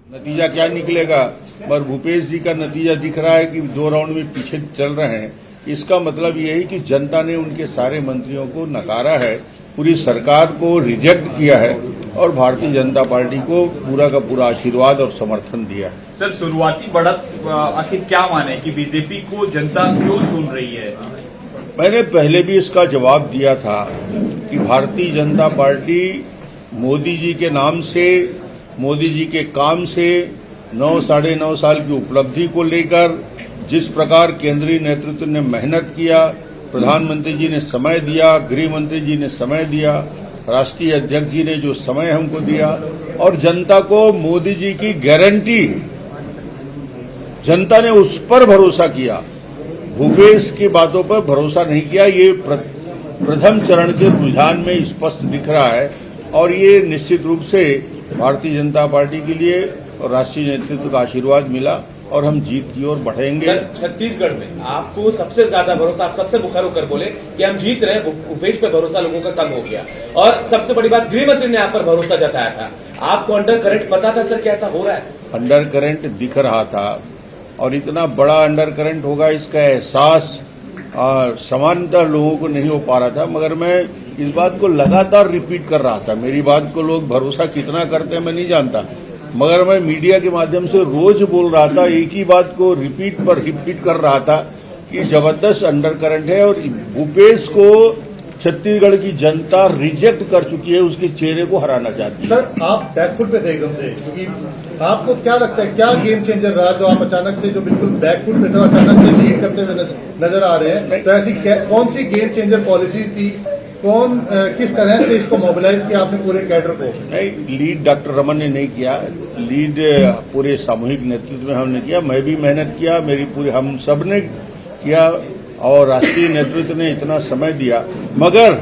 नतीजा क्या निकलेगा, पर भूपेश जी का नतीजा दिख रहा है कि 2 राउंड में पीछे चल रहे हैं। इसका मतलब ये है कि जनता ने उनके सारे मंत्रियों को नकारा है, पूरी सरकार को रिजेक्ट किया है और भारतीय जनता पार्टी को पूरा का पूरा आशीर्वाद और समर्थन दिया है। सर, शुरुआती बढ़त आखिर क्या माने कि बीजेपी को जनता क्यों चुन रही है? मैंने पहले भी इसका जवाब दिया था कि भारतीय जनता पार्टी मोदी जी के नाम से, मोदी जी के काम से, 9-9.5 साल की उपलब्धि को लेकर जिस प्रकार केंद्रीय नेतृत्व ने मेहनत किया, प्रधानमंत्री जी ने समय दिया, गृह मंत्री जी ने समय दिया, राष्ट्रीय अध्यक्ष जी ने जो समय हमको दिया और जनता को मोदी जी की गारंटी, जनता ने उस पर भरोसा किया, भूपेश की बातों पर भरोसा नहीं किया। ये प्रथम चरण के रुझान में स्पष्ट दिख रहा है और ये निश्चित रूप से भारतीय जनता पार्टी के लिए और राष्ट्रीय नेतृत्व का आशीर्वाद मिला और हम जीत की ओर बढ़ेंगे। छत्तीसगढ़ में आपको सबसे ज्यादा भरोसा, आप सबसे मुखर होकर बोले कि हम जीत रहे हैं, भूपेश पे भरोसा लोगों का कम हो गया और सबसे बड़ी बात गृह मंत्री ने आप पर भरोसा जताया था। आपको अंडर करंट पता था सर कि ऐसा हो रहा है? अंडर करंट दिख रहा था और इतना बड़ा अंडर करंट होगा इसका एहसास सामान्यतः लोगों को नहीं हो पा रहा था, मगर मैं इस बात को लगातार रिपीट कर रहा था। मेरी बात को लोग भरोसा कितना करते हैं मैं नहीं जानता, मगर मैं मीडिया के माध्यम से रोज बोल रहा था, एक ही बात को रिपीट कर रहा था कि जबरदस्त अंडर करंट है और भूपेश को छत्तीसगढ़ की जनता रिजेक्ट कर चुकी है, उसके चेहरे को हराना चाहती है। सर, आप बैकफुट पे थे एकदम से, क्योंकि आपको क्या लगता है क्या गेम चेंजर रहा जो आप अचानक से जो बिल्कुल बैकफुट पे थे अचानक से लीड करते हुए नजर आ रहे हैं? तो ऐसी कौन सी गेम चेंजर पॉलिसीज थी, किस तरह से इसको मोबिलाइज किया आपने पूरे कैडर को? नहीं, लीड डॉक्टर रमन ने नहीं किया, लीड पूरे सामूहिक नेतृत्व में हमने किया। मैं भी मेहनत किया, हम सब ने किया और राष्ट्रीय नेतृत्व ने इतना समय दिया। मगर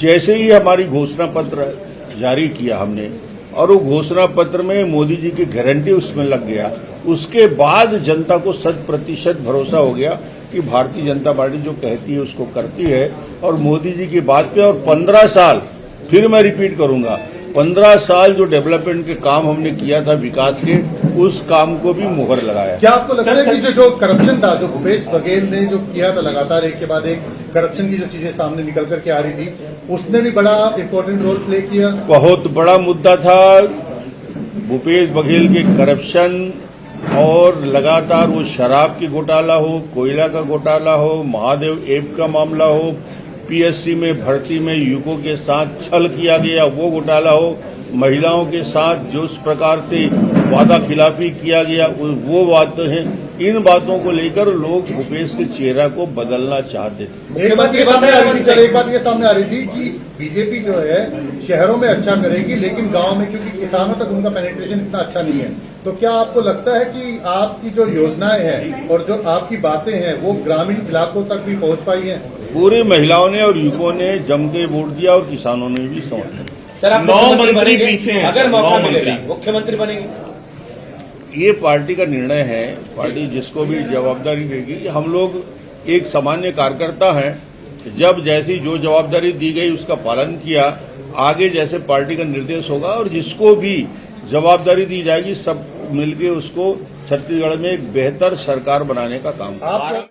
जैसे ही हमारी घोषणा पत्र जारी किया हमने और वो घोषणा पत्र में मोदी जी की गारंटी उसमें लग गया, उसके बाद जनता को 100% भरोसा हो गया कि भारतीय जनता पार्टी जो कहती है उसको करती है और मोदी जी की बात पे। और 15 साल, फिर मैं रिपीट करूंगा, 15 साल जो डेवलपमेंट के काम हमने किया था विकास के, उस काम को भी मुहर लगाया। क्या आपको लगता है कि जो करप्शन था, जो भूपेश बघेल ने जो किया था लगातार एक के बाद एक करप्शन की जो चीजें सामने निकल करके आ रही थी, उसने भी बड़ा इंपॉर्टेंट रोल प्ले किया? बहुत बड़ा मुद्दा था भूपेश बघेल के करप्शन और लगातार वो शराब की घोटाला हो, कोयला का घोटाला हो, महादेव ऐप का मामला हो, पीएससी में भर्ती में युवकों के साथ छल किया गया वो घोटाला हो, महिलाओं के साथ जो उस प्रकार से वादा खिलाफी किया गया वो बातें हैं। इन बातों को लेकर लोग भूपेश के चेहरा को बदलना चाहते थे। एक बात ये सामने आ रही थी कि बीजेपी जो है शहरों में अच्छा करेगी लेकिन गांव में, क्योंकि किसानों तक उनका पेनिट्रेशन इतना अच्छा नहीं है, तो क्या आपको लगता है कि आपकी जो योजनाएं हैं और जो आपकी बातें हैं वो ग्रामीण इलाकों तक भी पहुंच पाई हैं? पूरी महिलाओं ने और युवकों ने जम के वोट दिया और किसानों ने भी समर्थन। सर, आप 9 मंत्री पीछे हैं, अगर मौका मिलेगा मुख्यमंत्री बनेंगे? ये पार्टी का निर्णय है, पार्टी जिसको भी जवाबदारी देगी। हम लोग एक सामान्य कार्यकर्ता हैं, जब जैसी जो जवाबदारी दी गई उसका पालन किया, आगे जैसे पार्टी का निर्देश होगा और जिसको भी जवाबदारी दी जाएगी सब मिलके उसको छत्तीसगढ़ में एक बेहतर सरकार बनाने का काम करेंगे।